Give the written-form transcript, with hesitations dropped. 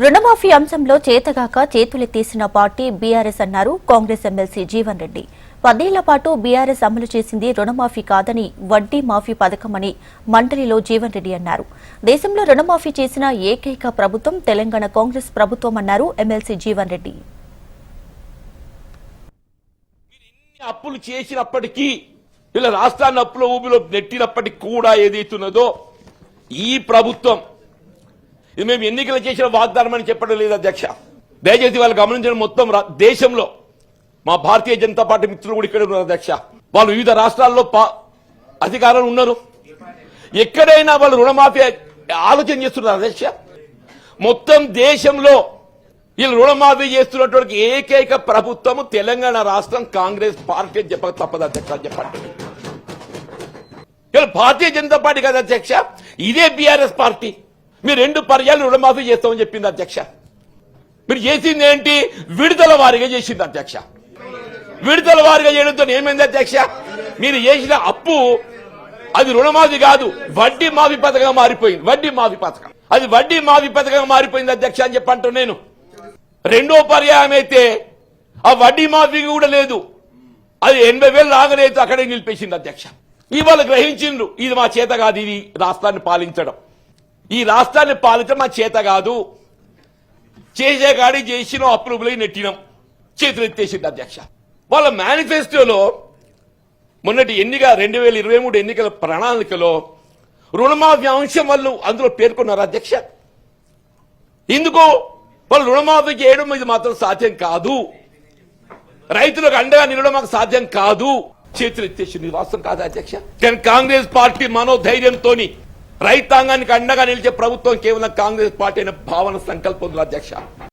రుణమాఫీ అంశంలో చేతగాక చేతులెత్తేసిన పార్టీ బీఆర్ఎస్ అన్నారు కాంగ్రెస్ ఎమ్మెల్సీ జీవన్ రెడ్డి. 10 ఏళ్ల పాటు బీఆర్ఎస్ అమలు చేసింది రుణమాఫీ కాదని వడ్డీ మాఫీ పథకమని మండలిలో జీవన్ రెడ్డి అన్నారు. దేశంలో రుణమాఫీ చేసిన ఏకైక ప్రభుత్వం తెలంగాణ కాంగ్రెస్ ప్రభుత్వం అన్నారు ఎమ్మెల్సీ జీవన్ రెడ్డి. అప్పులు చేసినప్పటికీ ఇలా రాష్ట్రాన్ని అప్పుల ఊబిలో నెట్టినప్పటికీ కూడా ఏదైతున్నదో ఈ ప్రభుత్వం ఇది మేము ఎన్నికలు చేసిన వాగ్దానం అని చెప్పడం లేదు అధ్యక్ష. దయచేసి వాళ్ళు గమనించడం మొత్తం దేశంలో మా భారతీయ జనతా పార్టీ మిత్రులు కూడా ఇక్కడ ఉన్నారు అధ్యక్ష. వాళ్ళు వివిధ రాష్ట్రాల్లో అధికారులు ఉన్నారు. ఎక్కడైనా వాళ్ళు రుణమాఫీ ఆలోచన చేస్తున్నారు అధ్యక్ష. మొత్తం దేశంలో వీళ్ళు రుణమాఫీ చేస్తున్నటువంటి ఏకైక ప్రభుత్వము తెలంగాణ రాష్ట్రం కాంగ్రెస్ పార్టీ అని చెప్పక తప్పదు అధ్యక్ష. చెప్పండి, భారతీయ జనతా పార్టీ కదా అధ్యక్ష, ఇదే బీఆర్ఎస్ పార్టీ. మీరు 2 పర్యాలు రుణమాఫీ చేస్తామని చెప్పింది అధ్యక్ష. మీరు చేసింది ఏంటి? విడుదల వారీగా చేసింది అధ్యక్ష. విడుదల వారీగా చేయడంతో ఏమైంది అధ్యక్ష? మీరు చేసిన అప్పు అది రుణమాఫీ కాదు, వడ్డీ మాఫీ పథకంగా మారిపోయింది. వడ్డీ మాఫీ పథకం అది వడ్డీ మాఫీ పథకంగా మారిపోయింది అధ్యక్ష అని చెప్పంటూ నేను. 2వ పర్యాయం అయితే ఆ వడ్డీ మాఫీ కూడా లేదు, అది 80,000 రాగలేదు, అక్కడే నిలిపేసింది అధ్యక్ష. ఇవాళ గ్రహించిండ్రు ఇది మా చేత కాదు, ఇది రాష్ట్రాన్ని పాలించడం, ఈ రాష్ట్రాన్ని పాలించడం మా చేత కాదు, చేసే కాడి చేసిన అప్రూవల్ నెట్టినాం, చేతులు ఎత్తేసింది అధ్యక్ష. వాళ్ళ మేనిఫెస్టోలో మొన్నటి 2023 ఎన్నికల ప్రణాళికలో రుణమాఫీ అంశం వాళ్ళు అందులో పేర్కొన్నారు అధ్యక్ష. ఎందుకు? వాళ్ళు రుణమాఫీ చేయడం ఇది మాత్రం సాధ్యం కాదు, రైతులకు అండగా నిలవడం మాకు సాధ్యం కాదు, చేతులు ఎత్తేసింది. వాస్తవం కాదు అధ్యక్ష. కానీ కాంగ్రెస్ పార్టీ మనోధైర్యంతో రైతాంగానికి అండగా నిలిచే ప్రభుత్వం కేవలం కాంగ్రెస్ పార్టీ అనే భావన సంకల్పం అధ్యక్ష.